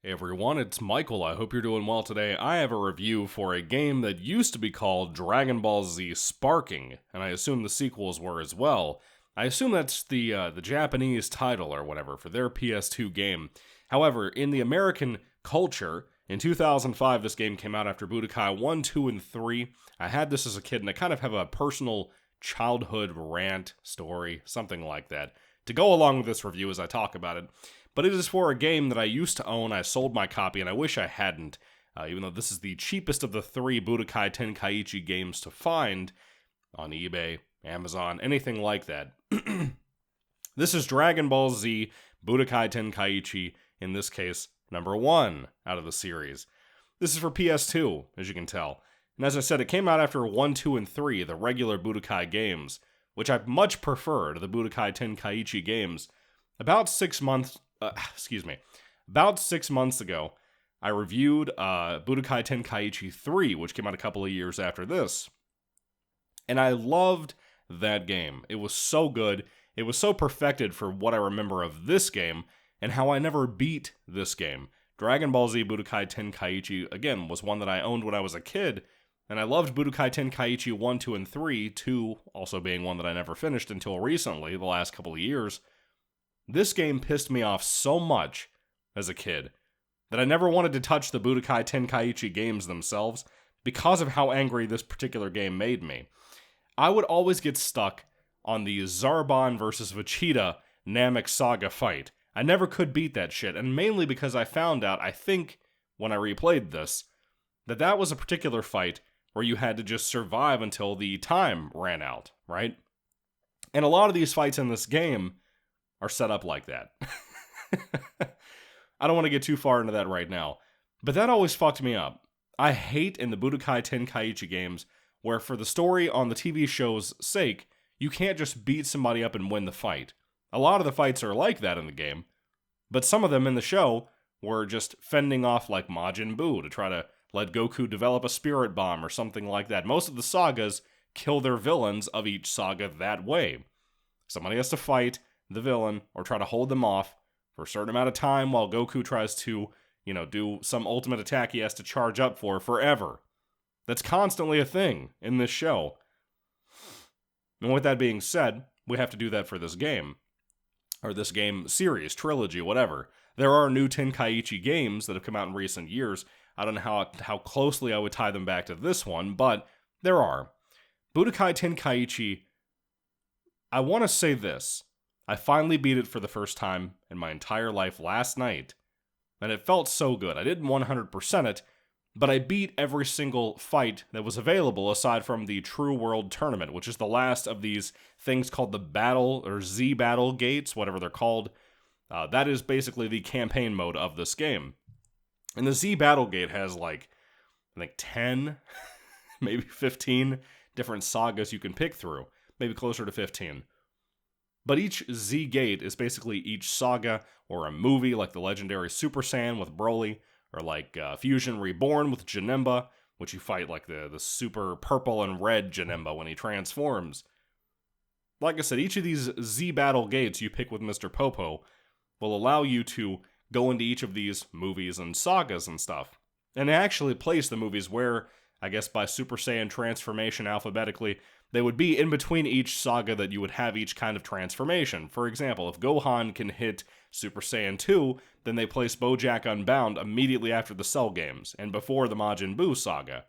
Hey everyone, it's Michael. I hope you're doing well today. I have a review for a game that used to be called Dragon Ball Z Sparking, and I assume the sequels were as well. I assume that's the Japanese title or whatever for their PS2 game. However, in the American culture, in 2005, this game came out after Budokai 1, 2, and 3. I had this as a kid, and I kind of have a personal childhood rant story, something like that, to go along with this review as I talk about it. But it is for a game that I used to own. I sold my copy, and I wish I hadn't, even though this is the cheapest of the three Budokai Tenkaichi games to find on eBay, Amazon, anything like that. This is Dragon Ball Z Budokai Tenkaichi, in this case, number 1 out of the series. This is for PS2, as you can tell. And as I said, it came out after 1, 2, and 3, the regular Budokai games, which I much prefer to the Budokai Tenkaichi games. About 6 months ago, I reviewed Budokai Tenkaichi 3, which came out a couple of years after this. And I loved that game. It was so good. It was so perfected for what I remember of this game, and how I never beat this game. Dragon Ball Z Budokai Tenkaichi, again, was one that I owned when I was a kid, and I loved Budokai Tenkaichi 1, 2, and 3, 2 also being one that I never finished until recently, the last couple of years. This game pissed me off so much as a kid that I never wanted to touch the Budokai Tenkaichi games themselves because of how angry this particular game made me. I would always get stuck on the Zarbon versus Vegeta Namek Saga fight. I never could beat that shit, and mainly because I found out, I think, when I replayed this, that was a particular fight where you had to just survive until the time ran out, right? And a lot of these fights in this game are set up like that. I don't want to get too far into that right now, but that always fucked me up. I hate in the Budokai Tenkaichi games where, for the story on the TV show's sake, you can't just beat somebody up and win the fight. A lot of the fights are like that in the game, but some of them in the show were just fending off like Majin Buu to try to let Goku develop a spirit bomb or something like that. Most of the sagas kill their villains of each saga that way. Somebody has to fight the villain or try to hold them off for a certain amount of time while Goku tries to, do some ultimate attack he has to charge up for forever. That's constantly a thing in this show. And with that being said, we have to do that for this game. Or this game series, trilogy, whatever. There are new Tenkaichi games that have come out in recent years. I don't know how closely I would tie them back to this one, but there are. Budokai Tenkaichi, I want to say this. I finally beat it for the first time in my entire life last night, and it felt so good. I didn't 100% it, but I beat every single fight that was available aside from the True World Tournament, which is the last of these things called the Battle, or Z Battle Gates, whatever they're called. That is basically the campaign mode of this game. And the Z Battle Gate has I think 10, maybe 15 different sagas you can pick through. Maybe closer to 15. But each Z Gate is basically each saga or a movie, like the legendary Super Saiyan with Broly, or like Fusion Reborn with Janemba, which you fight like the super purple and red Janemba when he transforms. Like I said, each of these Z Battle Gates you pick with Mr. Popo will allow you to go into each of these movies and sagas and stuff. And actually place the movies where, I guess by Super Saiyan transformation alphabetically, they would be in between each saga that you would have each kind of transformation. For example, if Gohan can hit Super Saiyan 2, then they place BoJack Unbound immediately after the Cell games, and before the Majin Buu saga.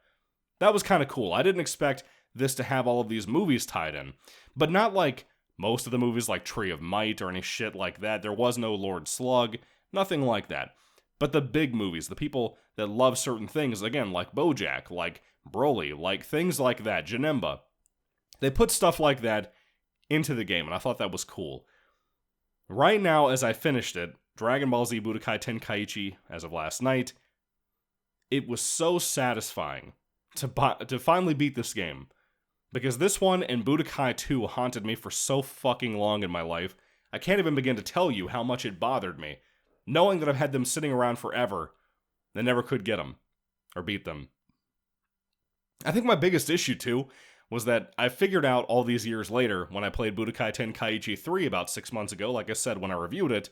That was kind of cool. I didn't expect this to have all of these movies tied in. But not like most of the movies like Tree of Might or any shit like that. There was no Lord Slug, nothing like that. But the big movies, the people that love certain things, again, like BoJack, like Broly, like things like that, Janemba, they put stuff like that into the game, and I thought that was cool. Right now, as I finished it, Dragon Ball Z Budokai Tenkaichi, as of last night, it was so satisfying to finally beat this game. Because this one and Budokai 2 haunted me for so fucking long in my life, I can't even begin to tell you how much it bothered me, knowing that I've had them sitting around forever, and never could get them, or beat them. I think my biggest issue, too, was that I figured out all these years later, when I played Budokai Tenkaichi 3 about 6 months ago, like I said when I reviewed it,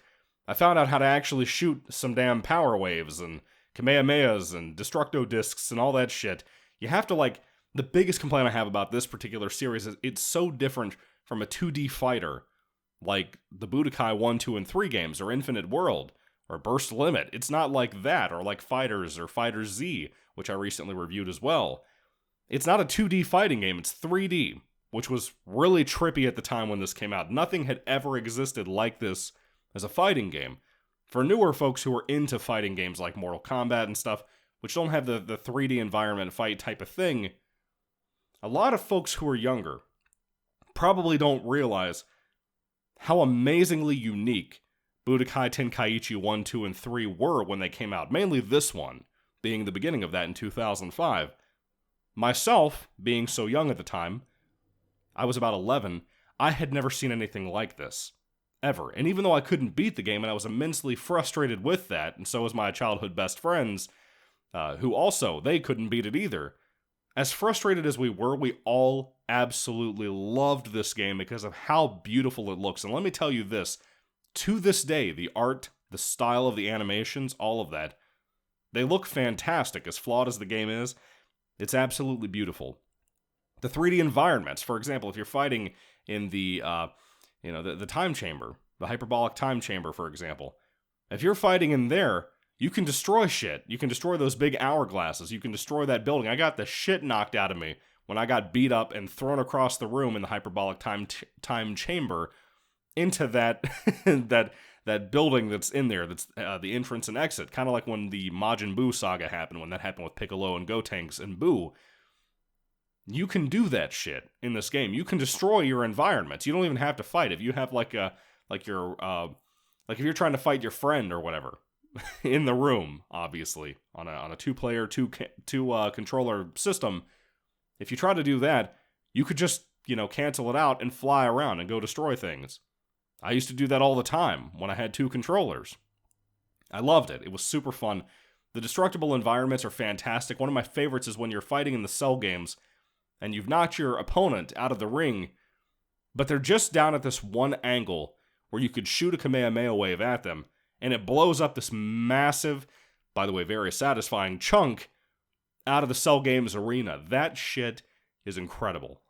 I found out how to actually shoot some damn power waves and Kamehamehas and Destructo Discs and all that shit. You have to, like, the biggest complaint I have about this particular series is it's so different from a 2D fighter, like the Budokai 1, 2, and 3 games, or Infinite World, or Burst Limit. It's not like that, or like Fighters, or Fighter Z, which I recently reviewed as well. It's not a 2D fighting game, it's 3D, which was really trippy at the time when this came out. Nothing had ever existed like this as a fighting game. For newer folks who are into fighting games like Mortal Kombat and stuff, which don't have the 3D environment fight type of thing, a lot of folks who are younger probably don't realize how amazingly unique Budokai Tenkaichi 1, 2, and 3 were when they came out. Mainly this one, being the beginning of that in 2005. Myself, being so young at the time, I was about 11, I had never seen anything like this. Ever. And even though I couldn't beat the game, and I was immensely frustrated with that, and so was my childhood best friends, who also, they couldn't beat it either. As frustrated as we were, we all absolutely loved this game because of how beautiful it looks. And let me tell you this, to this day, the art, the style of the animations, all of that, they look fantastic. As flawed as the game is, it's absolutely beautiful. The 3D environments, for example, if you're fighting in the time chamber, the hyperbolic time chamber, for example, if you're fighting in there, you can destroy shit. You can destroy those big hourglasses. You can destroy that building. I got the shit knocked out of me when I got beat up and thrown across the room in the hyperbolic time chamber into that that building that's in there, that's the entrance and exit. Kind of like when the Majin Buu saga happened, when that happened with Piccolo and Gotenks and Buu. You can do that shit in this game. You can destroy your environments. You don't even have to fight. If you have if you're trying to fight your friend or whatever in the room, obviously on a two-player, two controller system, if you try to do that, you could just cancel it out and fly around and go destroy things. I used to do that all the time when I had two controllers. I loved it. It was super fun. The destructible environments are fantastic. One of my favorites is when you're fighting in the Cell games and you've knocked your opponent out of the ring, but they're just down at this one angle where you could shoot a Kamehameha wave at them, and it blows up this massive, by the way, very satisfying chunk out of the Cell Games arena. That shit is incredible.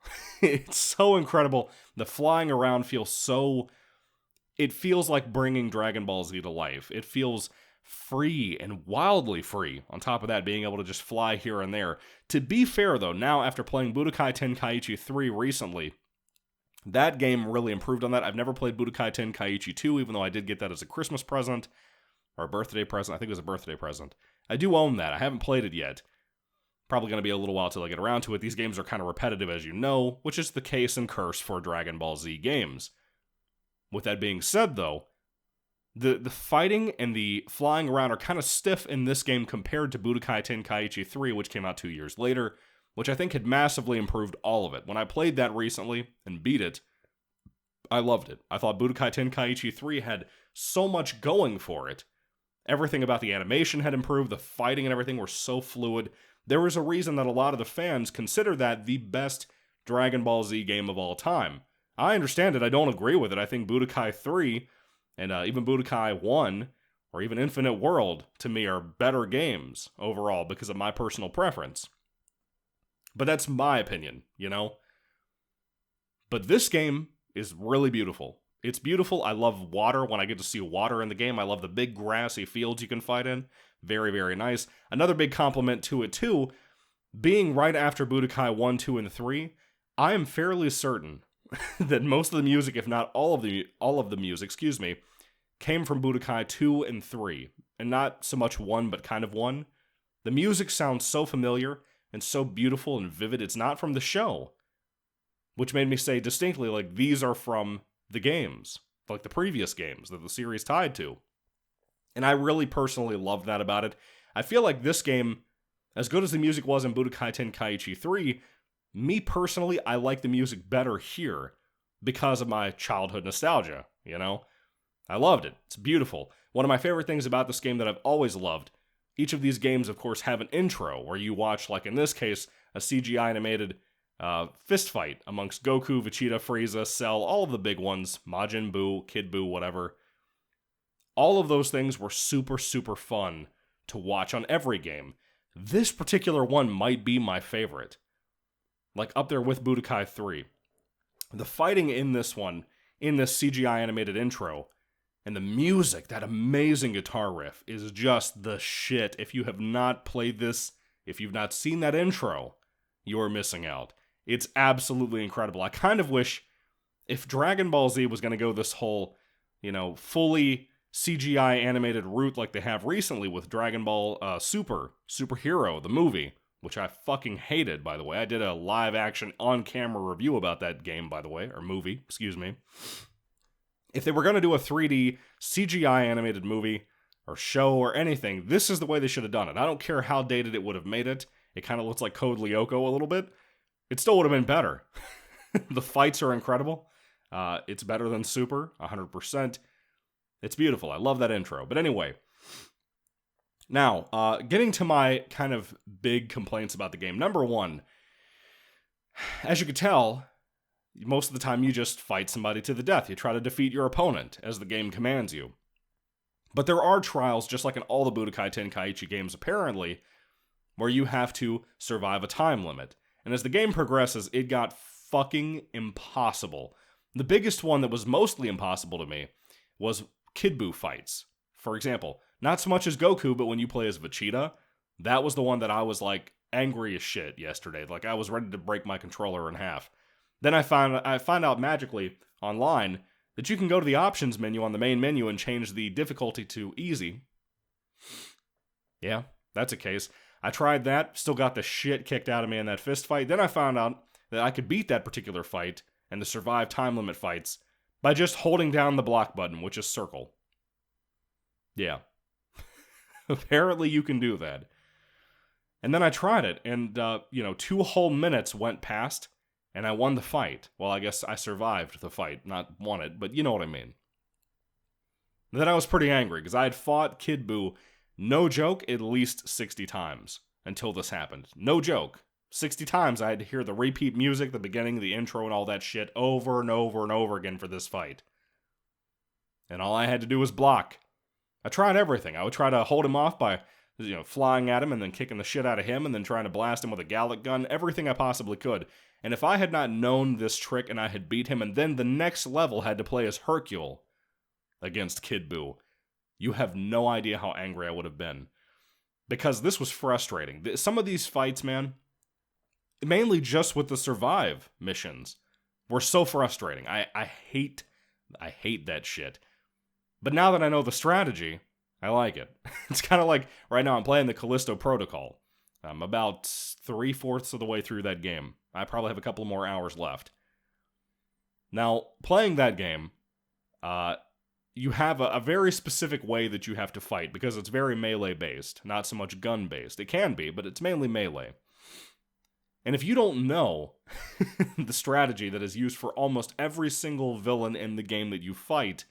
It's so incredible. The flying around feels so... It feels like bringing Dragon Ball Z to life. It feels free and wildly free. On top of that, being able to just fly here and there. To be fair, though, now after playing Budokai Tenkaichi 3 recently, that game really improved on that. I've never played Budokai Tenkaichi 2, even though I did get that as a Christmas present, or a birthday present. I think it was a birthday present. I do own that. I haven't played it yet. Probably going to be a little while till I get around to it. These games are kind of repetitive, as you know, which is the case and curse for Dragon Ball Z games. With that being said, though, the fighting and the flying around are kind of stiff in this game compared to Budokai Tenkaichi 3, which came out 2 years later, which I think had massively improved all of it. When I played that recently and beat it, I loved it. I thought Budokai Tenkaichi 3 had so much going for it. Everything about the animation had improved, the fighting and everything were so fluid. There was a reason that a lot of the fans consider that the best Dragon Ball Z game of all time. I understand it, I don't agree with it. I think Budokai 3 and even Budokai 1 or even Infinite World to me are better games overall because of my personal preference. But that's my opinion, But this game is really beautiful. It's beautiful. I love water when I get to see water in the game. I love the big grassy fields you can fight in. Very, very nice. Another big compliment to it, too, being right after Budokai 1, 2, and 3, I am fairly certain that most of the music, if not all of the music, came from Budokai 2 and 3. And not so much 1, but kind of 1. The music sounds so familiar and so beautiful and vivid. It's not from the show. Which made me say distinctly, like, these are from the games. Like the previous games that the series tied to. And I really personally love that about it. I feel like this game, as good as the music was in Budokai Tenkaichi 3, me personally, I like the music better here because of my childhood nostalgia, I loved it. It's beautiful. One of my favorite things about this game that I've always loved, each of these games, of course, have an intro where you watch, like in this case, a CGI animated fist fight amongst Goku, Vegeta, Frieza, Cell, all of the big ones, Majin Buu, Kid Buu, whatever. All of those things were super, super fun to watch on every game. This particular one might be my favorite. Like up there with Budokai 3. The fighting in this one, in this CGI animated intro, and the music, that amazing guitar riff, is just the shit. If you have not played this, if you've not seen that intro, you're missing out. It's absolutely incredible. I kind of wish if Dragon Ball Z was going to go this whole, fully CGI animated route like they have recently with Dragon Ball Superhero, the movie, which I fucking hated, by the way. I did a live action on-camera review about that game, by the way, or movie, excuse me. If they were going to do a 3D CGI animated movie or show or anything, this is the way they should have done it. I don't care how dated it would have made it. It kind of looks like Code Lyoko a little bit. It still would have been better. The fights are incredible. It's better than Super, 100%. It's beautiful. I love that intro. But anyway, now, getting to my kind of big complaints about the game. Number one, as you can tell, most of the time you just fight somebody to the death. You try to defeat your opponent as the game commands you. But there are trials, just like in all the Budokai Tenkaichi games apparently, where you have to survive a time limit. And as the game progresses, it got fucking impossible. The biggest one that was mostly impossible to me was Kid Buu fights. For example, not so much as Goku, but when you play as Vegeta, that was the one that I was like angry as shit yesterday. Like I was ready to break my controller in half. Then I find out magically online that you can go to the options menu on the main menu and change the difficulty to easy. Yeah, that's a case. I tried that, still got the shit kicked out of me in that fist fight. Then I found out that I could beat that particular fight and the survive time limit fights by just holding down the block button, which is circle. Yeah. Apparently you can do that. And then I tried it, and, 2 whole minutes went past, and I won the fight. Well, I guess I survived the fight, not won it, but you know what I mean. And then I was pretty angry, because I had fought Kid Buu, no joke, at least 60 times until this happened. No joke. 60 times I had to hear the repeat music, the beginning, the intro, and all that shit over and over and over again for this fight. And all I had to do was block. I tried everything. I would try to hold him off by, flying at him and then kicking the shit out of him and then trying to blast him with a Gallic gun, everything I possibly could. And if I had not known this trick and I had beat him and then the next level had to play as Hercule against Kid Buu, you have no idea how angry I would have been. Because this was frustrating. Some of these fights, man, mainly just with the survive missions, were so frustrating. I hate that shit. But now that I know the strategy, I like it. It's kind of like, right now I'm playing the Callisto Protocol. I'm about 3/4 of the way through that game. I probably have a couple more hours left. Now, playing that game, you have a very specific way that you have to fight, because it's very melee-based, not so much gun-based. It can be, but it's mainly melee. And if you don't know the strategy that is used for almost every single villain in the game that you fight,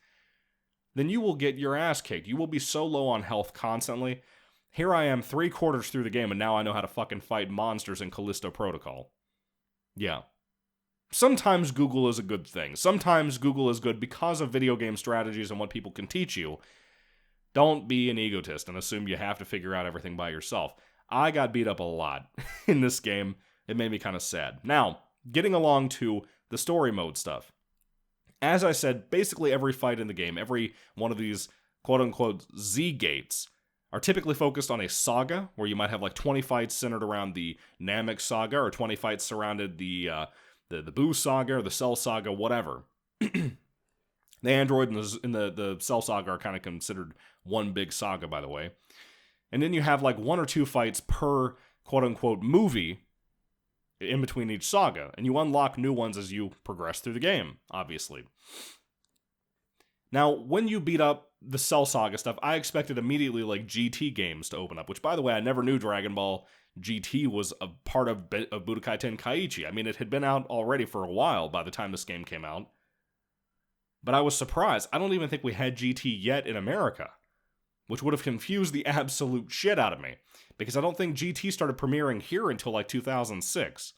then you will get your ass kicked. You will be so low on health constantly. Here I am 3/4 through the game, and now I know how to fucking fight monsters in Callisto Protocol. Yeah. Sometimes Google is a good thing. Sometimes Google is good because of video game strategies and what people can teach you. Don't be an egotist and assume you have to figure out everything by yourself. I got beat up a lot in this game. It made me kind of sad. Now, getting along to the story mode stuff. As I said, basically every fight in the game, every one of these quote-unquote Z-gates, are typically focused on a saga, where you might have like 20 fights centered around the Namek saga, or 20 fights surrounded the Buu saga, or the Cell saga, whatever. The Android and the Cell saga are kind of considered one big saga, by the way. And then you have like 1 or 2 fights per quote-unquote movie in between each saga, and you unlock new ones as you progress through the game, obviously. Now, when you beat up the Cell Saga stuff, I expected immediately like GT games to open up, which, by the way, I never knew Dragon Ball GT was a part of Budokai Tenkaichi. I mean, it had been out already for a while by the time this game came out. But I was surprised. I don't even think we had GT yet in America, which would have confused the absolute shit out of me, because I don't think GT started premiering here until like 2006.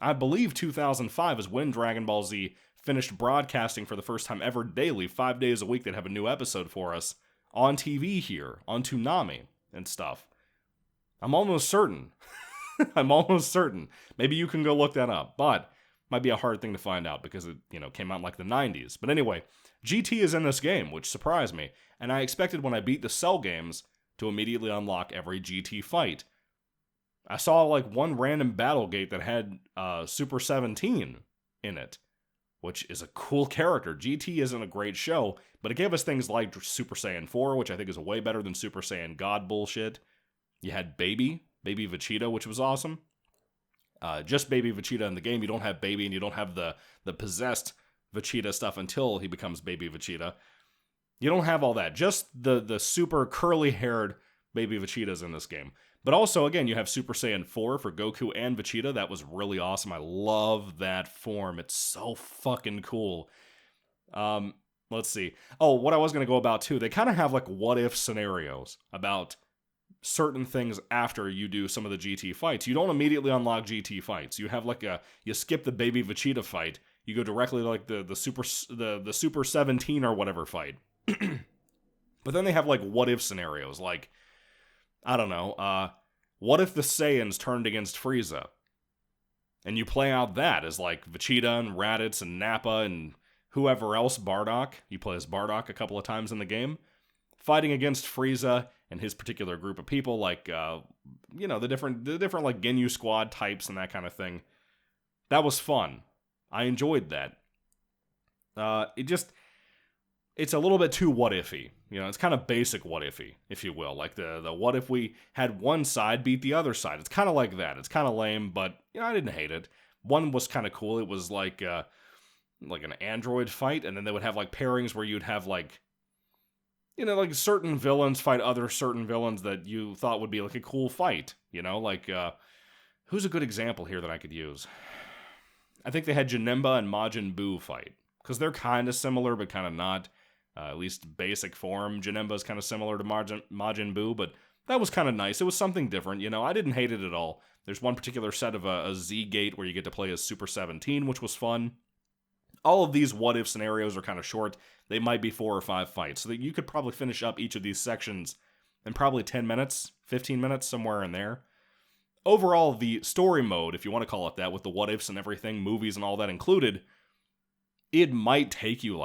I believe 2005 is when Dragon Ball Z finished broadcasting for the first time ever daily, 5 days a week they'd have a new episode for us. on TV here, on Toonami and stuff. I'm almost certain. I'm almost certain. Maybe you can go look that up, but might be a hard thing to find out because it, came out in like the 90s. But anyway, GT is in this game, which surprised me, and I expected when I beat the Cell games to immediately unlock every GT fight. I saw like one random battle gate that had Super 17 in it, which is a cool character. GT isn't a great show, but it gave us things like Super Saiyan 4, which I think is way better than Super Saiyan God bullshit. You had Baby Vegeta, which was awesome. Just Baby Vegeta in the game. You don't have Baby, and you don't have the possessed Vegeta stuff until he becomes Baby Vegeta. You don't have all that. Just the super curly-haired Baby Vegetas in this game. But also, again, you have Super Saiyan 4 for Goku and Vegeta. That was really awesome. I love that form. It's so fucking cool. Let's see. Oh, what I was going to go about, too. They kind of have, like, what-if scenarios about certain things after you do some of the GT fights. You don't immediately unlock GT fights. You have, like, you skip the Baby Vegeta fight. You go directly to, like, the Super 17 or whatever fight. But then they have, like, what-if scenarios, like, I don't know, what if the Saiyans turned against Frieza? And you play out that as, like, Vegeta and Raditz and Nappa and whoever else, Bardock. You play as Bardock a couple of times in the game. Fighting against Frieza and his particular group of people, like, the different, like, Ginyu Squad types and that kind of thing. That was fun. I enjoyed that. It's a little bit too what-ify. It's kind of basic what-ify, if you will. Like the what if we had one side beat the other side. It's kind of like that. It's kind of lame, but I didn't hate it. One was kind of cool. It was like an android fight, and then they would have like pairings where you'd have like certain villains fight other certain villains that you thought would be like a cool fight. Who's a good example here that I could use? I think they had Janemba and Majin Buu fight, because they're kind of similar, but kind of not. At least basic form. Janemba is kind of similar to Majin Buu, but that was kind of nice. It was something different, I didn't hate it at all. There's one particular set of a Z-Gate where you get to play as Super 17, which was fun. All of these what-if scenarios are kind of short. They might be 4 or 5 fights, so that you could probably finish up each of these sections in probably 10 minutes, 15 minutes, somewhere in there. Overall, the story mode, if you want to call it that, with the what-ifs and everything, movies and all that included, it might take you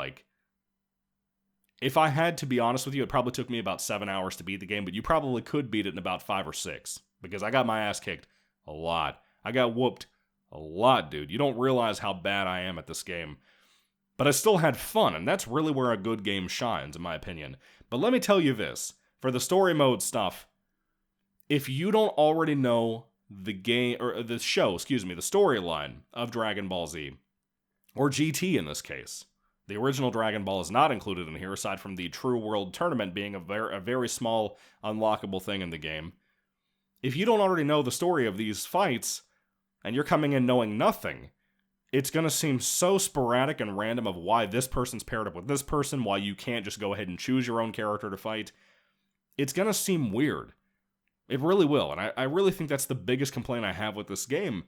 if I had to be honest with you, it probably took me about 7 hours to beat the game, but you probably could beat it in about 5 or 6, because I got my ass kicked a lot. I got whooped a lot, dude. You don't realize how bad I am at this game. But I still had fun, and that's really where a good game shines, in my opinion. But let me tell you this, for the story mode stuff, if you don't already know the storyline of Dragon Ball Z, or GT in this case, the original Dragon Ball is not included in here, aside from the True World Tournament being a very small unlockable thing in the game. If you don't already know the story of these fights, and you're coming in knowing nothing, it's going to seem so sporadic and random of why this person's paired up with this person, why you can't just go ahead and choose your own character to fight. It's going to seem weird. It really will, and I really think that's the biggest complaint I have with this game.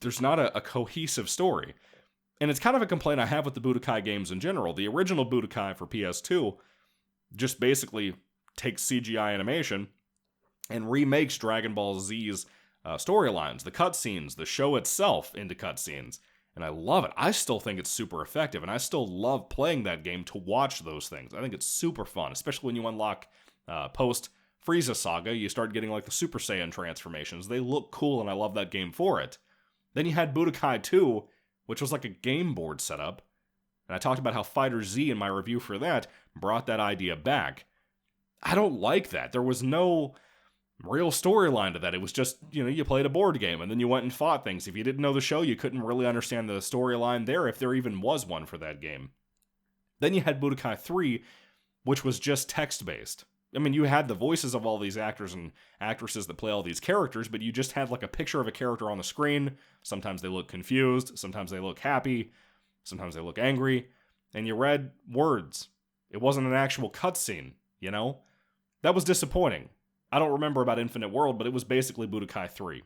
There's not a cohesive story. And it's kind of a complaint I have with the Budokai games in general. The original Budokai for PS2 just basically takes CGI animation and remakes Dragon Ball Z's storylines, the cutscenes, the show itself into cutscenes. And I love it. I still think it's super effective, and I still love playing that game to watch those things. I think it's super fun, especially when you unlock post-Frieza Saga. You start getting like the Super Saiyan transformations. They look cool, and I love that game for it. Then you had Budokai 2, which was like a game board setup. And I talked about how Fighter Z in my review for that brought that idea back. I don't like that. There was no real storyline to that. It was just, you played a board game and then you went and fought things. If you didn't know the show, you couldn't really understand the storyline there, if there even was one for that game. Then you had Budokai 3, which was just text-based. I mean, you had the voices of all these actors and actresses that play all these characters, but you just had like a picture of a character on the screen. Sometimes they look confused, sometimes they look happy, sometimes they look angry, and you read words. It wasn't an actual cutscene, That was disappointing. I don't remember about Infinite World, but it was basically Budokai 3.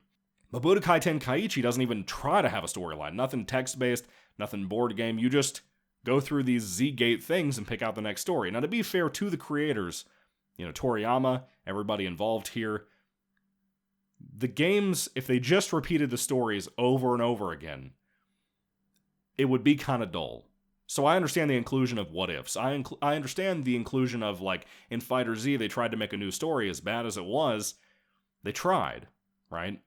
But Budokai Tenkaichi doesn't even try to have a storyline. Nothing text-based, nothing board game. You just Go through these Z-Gate things and pick out the next story. Now, to be fair to the creators, Toriyama, everybody involved here, the games, if they just repeated the stories over and over again, it would be kind of dull. So I understand the inclusion of what ifs. I understand the inclusion of, like, in Fighter Z, they tried to make a new story. As bad as it was, they tried, right?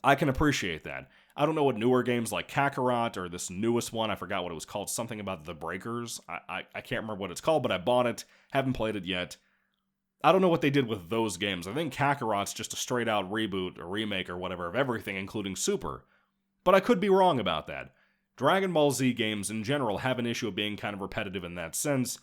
I can appreciate that. I don't know what newer games like Kakarot or this newest one, I forgot what it was called, something about the Breakers. I can't remember what it's called, but I bought it, haven't played it yet. I don't know what they did with those games. I think Kakarot's just a straight out reboot or remake or whatever of everything, including Super. But I could be wrong about that. Dragon Ball Z games in general have an issue of being kind of repetitive in that sense,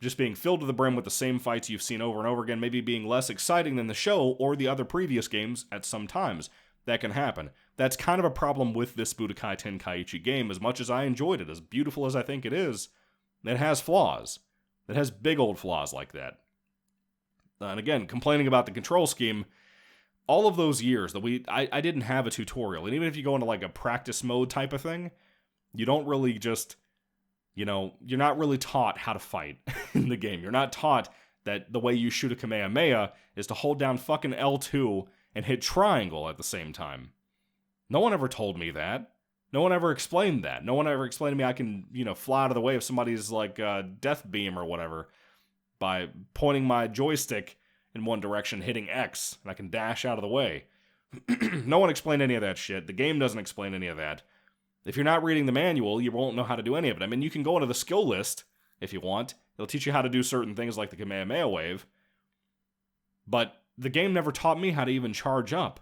just being filled to the brim with the same fights you've seen over and over again, maybe being less exciting than the show or the other previous games at some times. That can happen. That's kind of a problem with this Budokai Tenkaichi game. As much as I enjoyed it, as beautiful as I think it is, it has flaws. It has big old flaws like that. And again, complaining about the control scheme, all of those years that I didn't have a tutorial. And even if you go into like a practice mode type of thing, you don't really just, you're not really taught how to fight in the game. You're not taught that the way you shoot a Kamehameha is to hold down fucking L2 and hit triangle at the same time. No one ever told me that. No one ever explained that. No one ever explained to me I can, fly out of the way of somebody's, like, death beam or whatever by pointing my joystick in one direction, hitting X, and I can dash out of the way. No one explained any of that shit. The game doesn't explain any of that. If you're not reading the manual, you won't know how to do any of it. I mean, you can go into the skill list if you want. It'll teach you how to do certain things like the Kamehameha wave. But the game never taught me how to even charge up.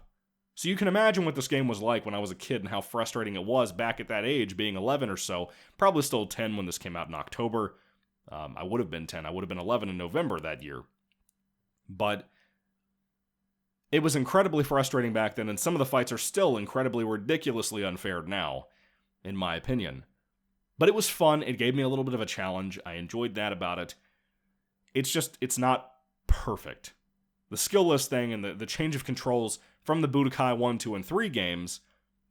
So you can imagine what this game was like when I was a kid and how frustrating it was back at that age, being 11 or so. Probably still 10 when this came out in October. I would have been 10. I would have been 11 in November that year. But it was incredibly frustrating back then, and some of the fights are still incredibly ridiculously unfair now, in my opinion. But it was fun. It gave me a little bit of a challenge. I enjoyed that about it. It's not perfect. The skill list thing and the change of controls from the Budokai 1, 2, and 3 games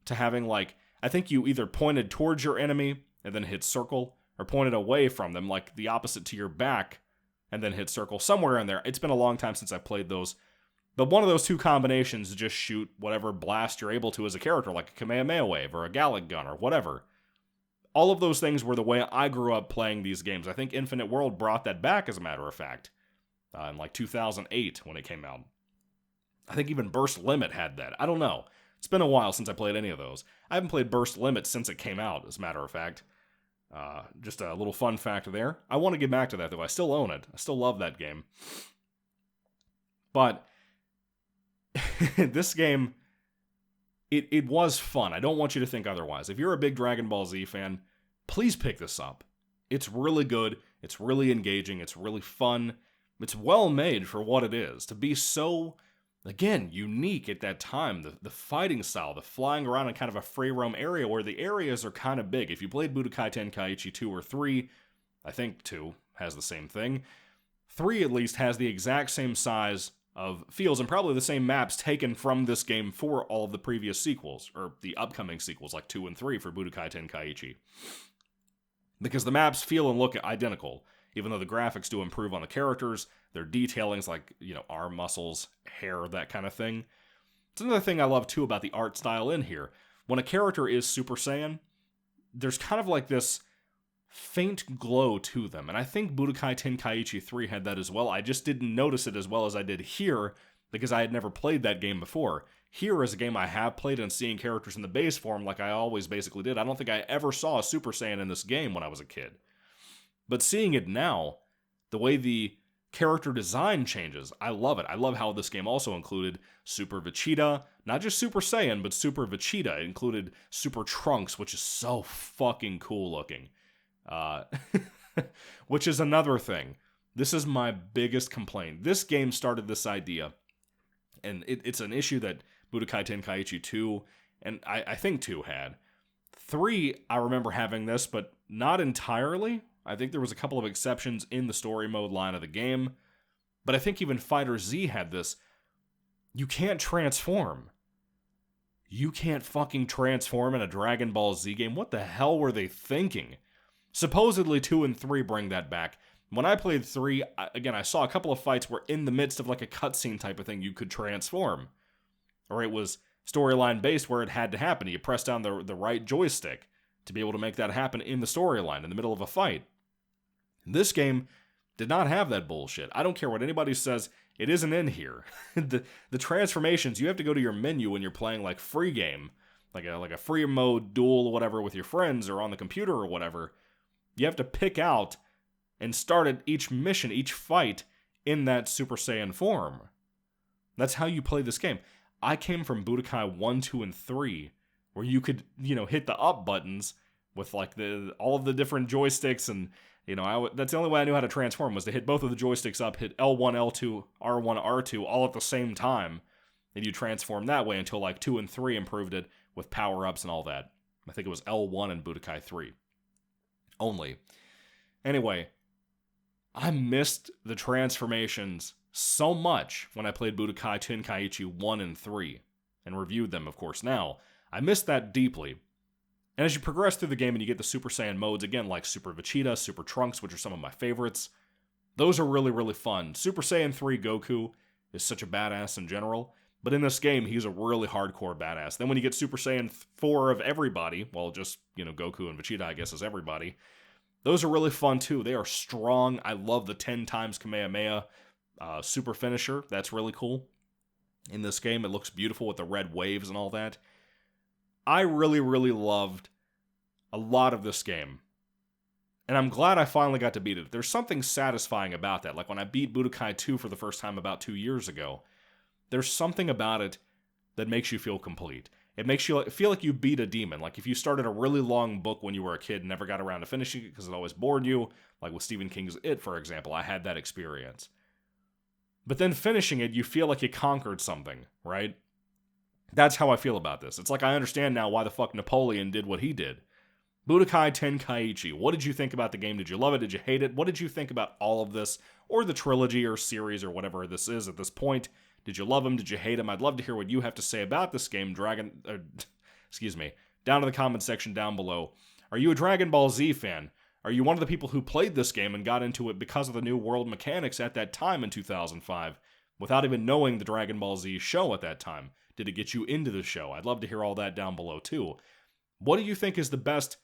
to having, like, I think you either pointed towards your enemy and then hit circle, or pointed away from them, like the opposite to your back, and then hit circle, somewhere in there. It's been a long time since I played those. But one of those two combinations, just shoot whatever blast you're able to as a character, like a Kamehameha wave or a Gallic gun or whatever. All of those things were the way I grew up playing these games. I think Infinite World brought that back, as a matter of fact, in like 2008 when it came out. I think even Burst Limit had that. I don't know. It's been a while since I played any of those. I haven't played Burst Limit since it came out, as a matter of fact. Just a little fun fact there. I want to get back to that, though. I still own it. I still love that game. But this game, it was fun. I don't want you to think otherwise. If you're a big Dragon Ball Z fan, please pick this up. It's really good. It's really engaging. It's really fun. It's well made for what it is. To be so, again, unique at that time. The fighting style, the flying around in kind of a free roam area where the areas are kind of big. If you played Budokai Tenkaichi 2 or 3, I think 2 has the same thing. 3 at least has the exact same size of fields and probably the same maps taken from this game for all of the previous sequels, or the upcoming sequels like 2 and 3 for Budokai Tenkaichi. Because the maps feel and look identical, even though the graphics do improve on the characters, their detailings like, arm muscles, hair, that kind of thing. It's another thing I love too about the art style in here. When a character is Super Saiyan, there's kind of like this faint glow to them, and I think Budokai Tenkaichi 3 had that as well. I just didn't notice it as well as I did here, because I had never played that game before. Here is a game I have played, and seeing characters in the base form like I always basically did. I don't think I ever saw a Super Saiyan in this game when I was a kid. But seeing it now, the way the character design changes, I love it. I love how this game also included Super Vegeta, not just Super Saiyan, but Super Vegeta. It included Super Trunks, which is so fucking cool looking. Which is another thing. This is my biggest complaint. This game started this idea, and it's an issue that Budokai Tenkaichi 2, and I think 2 had. 3, I remember having this, but not entirely. I think there was a couple of exceptions in the story mode line of the game, but I think even Fighter Z had this. You can't transform. You can't fucking transform in a Dragon Ball Z game. What the hell were they thinking? Supposedly 2 and 3 bring that back. When I played 3, again, I saw a couple of fights where in the midst of like a cutscene type of thing, you could transform. Or it was storyline based where it had to happen. You press down the right joystick to be able to make that happen in the storyline, in the middle of a fight. This game did not have that bullshit. I don't care what anybody says, it isn't in here. the transformations, you have to go to your menu when you're playing like free game, like a free mode duel or whatever with your friends or on the computer or whatever. You have to pick out and start at each mission, each fight in that Super Saiyan form. That's how you play this game. I came from Budokai 1, 2, and 3, where you could, hit the up buttons with like all of the different joysticks, and that's the only way I knew how to transform was to hit both of the joysticks up, hit L1, L2, R1, R2 all at the same time, and you transform that way until like 2 and 3 improved it with power-ups and all that. I think it was L1 in Budokai 3 only. Anyway, I missed the transformations so much when I played Budokai Tenkaichi 1 and 3, and reviewed them, of course, now. I missed that deeply. And as you progress through the game and you get the Super Saiyan modes, again, like Super Vegeta, Super Trunks, which are some of my favorites, those are really, really fun. Super Saiyan 3 Goku is such a badass in general, but in this game, he's a really hardcore badass. Then when you get Super Saiyan 4 of everybody, well, just, Goku and Vegeta, I guess, is everybody, those are really fun, too. They are strong. I love the 10 times Kamehameha super finisher. That's really cool. In this game, it looks beautiful with the red waves and all that. I really, really loved a lot of this game. And I'm glad I finally got to beat it. There's something satisfying about that. Like when I beat Budokai 2 for the first time about 2 years ago, there's something about it that makes you feel complete. It makes you feel like you beat a demon. Like if you started a really long book when you were a kid and never got around to finishing it because it always bored you, like with Stephen King's It, for example, I had that experience. But then finishing it, you feel like you conquered something, right? That's how I feel about this. It's like I understand now why the fuck Napoleon did what he did. Budokai Tenkaichi. What did you think about the game? Did you love it? Did you hate it? What did you think about all of this? Or the trilogy or series or whatever this is at this point? Did you love them? Did you hate them? I'd love to hear what you have to say about this game. Down in the comments section down below. Are you a Dragon Ball Z fan? Are you one of the people who played this game and got into it because of the new world mechanics at that time in 2005, without even knowing the Dragon Ball Z show at that time? Did it get you into the show? I'd love to hear all that down below, too. What do you think is the best,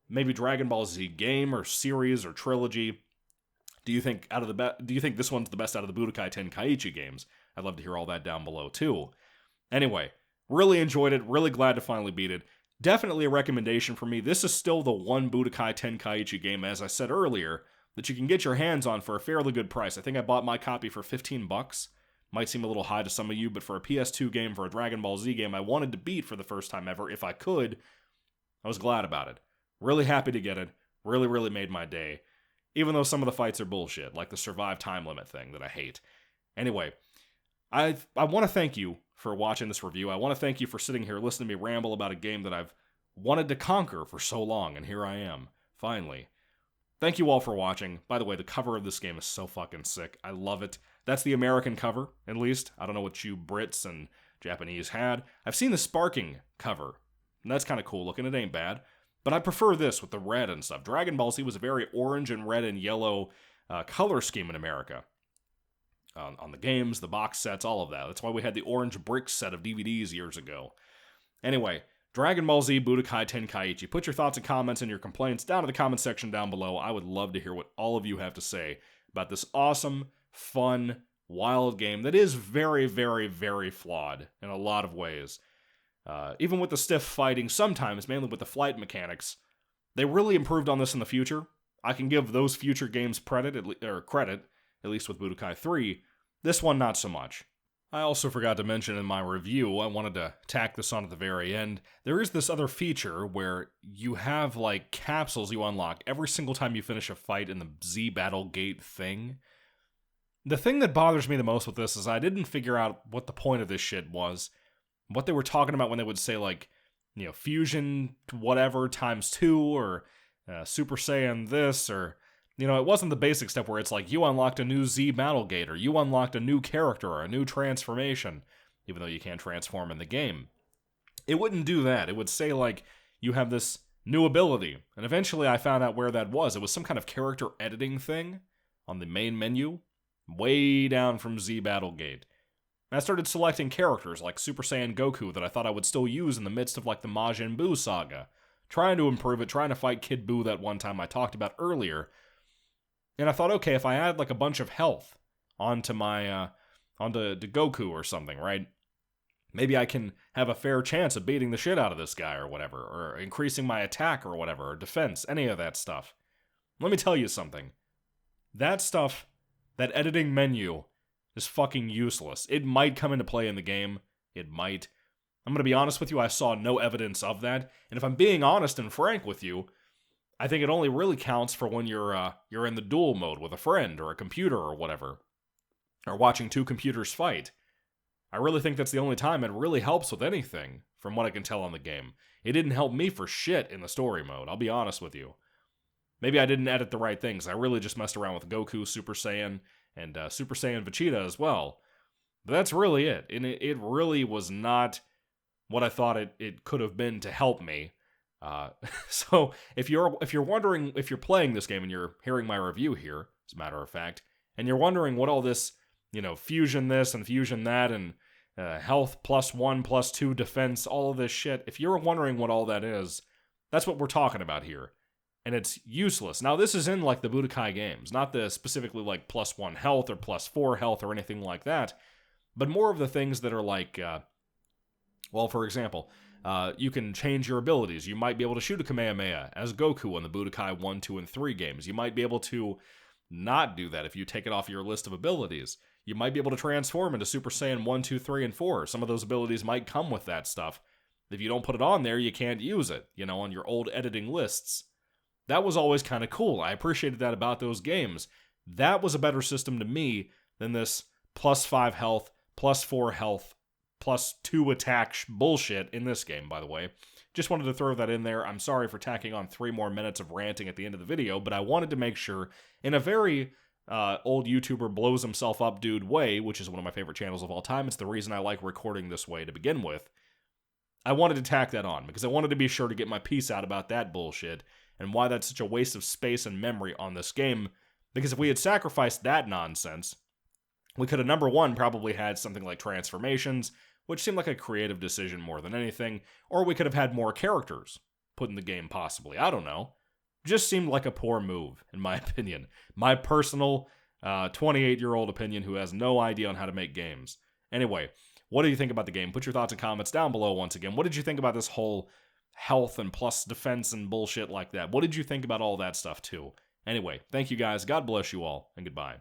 maybe Dragon Ball Z game or series or trilogy? Do you think this one's the best out of the Budokai Tenkaichi games? I'd love to hear all that down below, too. Anyway, really enjoyed it. Really glad to finally beat it. Definitely a recommendation for me. This is still the one Budokai Tenkaichi game, as I said earlier, that you can get your hands on for a fairly good price. I think I bought my copy for $15. Might seem a little high to some of you, but for a PS2 game, for a Dragon Ball Z game I wanted to beat for the first time ever, if I could, I was glad about it. Really happy to get it. Really, really made my day. Even though some of the fights are bullshit, like the survive time limit thing that I hate. Anyway, I want to thank you for watching this review. I want to thank you for sitting here listening to me ramble about a game that I've wanted to conquer for so long, and here I am, finally. Thank you all for watching. By the way, the cover of this game is so fucking sick. I love it. That's the American cover, at least. I don't know what you Brits and Japanese had. I've seen the Sparking cover, and that's kind of cool looking. It ain't bad. But I prefer this with the red and stuff. Dragon Ball Z was a very orange and red and yellow color scheme in America. On the games, the box sets, all of that. That's why we had the orange brick set of DVDs years ago. Anyway, Dragon Ball Z Budokai Tenkaichi. Put your thoughts and comments and your complaints down in the comment section down below. I would love to hear what all of you have to say about this awesome, fun, wild game that is very, very, very flawed in a lot of ways. Even with the stiff fighting sometimes, mainly with the flight mechanics, they really improved on this in the future. I can give those future games credit, at least with Budokai 3. This one, not so much. I also forgot to mention in my review, I wanted to tack this on at the very end, there is this other feature where you have, like, capsules you unlock every single time you finish a fight in the Z Battle Gate thing. The thing that bothers me the most with this is I didn't figure out what the point of this shit was. What they were talking about when they would say, like, fusion whatever times 2, or Super Saiyan this, or, it wasn't the basic stuff where it's like, you unlocked a new Z Battle Gate, or you unlocked a new character, or a new transformation, even though you can't transform in the game. It wouldn't do that. It would say, like, you have this new ability. And eventually I found out where that was. It was some kind of character editing thing on the main menu, way down from Z Battlegate. And I started selecting characters like Super Saiyan Goku that I thought I would still use in the midst of like the Majin Buu saga. Trying to improve it, trying to fight Kid Buu that one time I talked about earlier. And I thought, okay, if I add like a bunch of health onto my, onto Goku or something, right? Maybe I can have a fair chance of beating the shit out of this guy or whatever, or increasing my attack or whatever, or defense, any of that stuff. Let me tell you something. That stuff, that editing menu, is fucking useless. It might come into play in the game. It might. I'm going to be honest with you, I saw no evidence of that. And if I'm being honest and frank with you, I think it only really counts for when you're in the duel mode with a friend or a computer or whatever, or watching two computers fight. I really think that's the only time it really helps with anything, from what I can tell on the game. It didn't help me for shit in the story mode, I'll be honest with you. Maybe I didn't edit the right things. I really just messed around with Goku, Super Saiyan, and Super Saiyan Vegeta as well. But that's really it. And it really was not what I thought it could have been to help me. So if you're wondering, if you're playing this game and you're hearing my review here, as a matter of fact, and you're wondering what all this, fusion this and fusion that and health +1, +2 defense, all of this shit, if you're wondering what all that is, that's what we're talking about here. And it's useless. Now, this is in, like, the Budokai games, not the specifically, like, +1 health or +4 health or anything like that, but more of the things that are like, for example, you can change your abilities. You might be able to shoot a Kamehameha as Goku in the Budokai 1, 2, and 3 games. You might be able to not do that if you take it off your list of abilities. You might be able to transform into Super Saiyan 1, 2, 3, and 4. Some of those abilities might come with that stuff. If you don't put it on there, you can't use it, on your old editing lists. That was always kind of cool. I appreciated that about those games. That was a better system to me than this +5 health, +4 health, +2 attack bullshit in this game, by the way. Just wanted to throw that in there. I'm sorry for tacking on 3 more minutes of ranting at the end of the video, but I wanted to make sure, in a very old YouTuber blows himself up dude way, which is one of my favorite channels of all time, it's the reason I like recording this way to begin with, I wanted to tack that on, because I wanted to be sure to get my piece out about that bullshit, and why that's such a waste of space and memory on this game, because if we had sacrificed that nonsense, we could have, number one, probably had something like transformations, which seemed like a creative decision more than anything, or we could have had more characters put in the game possibly, I don't know. Just seemed like a poor move, in my opinion. My personal 28-year-old opinion who has no idea on how to make games. Anyway, what do you think about the game? Put your thoughts and comments down below once again. What did you think about this whole health and plus defense and bullshit like that? What did you think about all that stuff too? Anyway, thank you guys, God bless you all, and goodbye.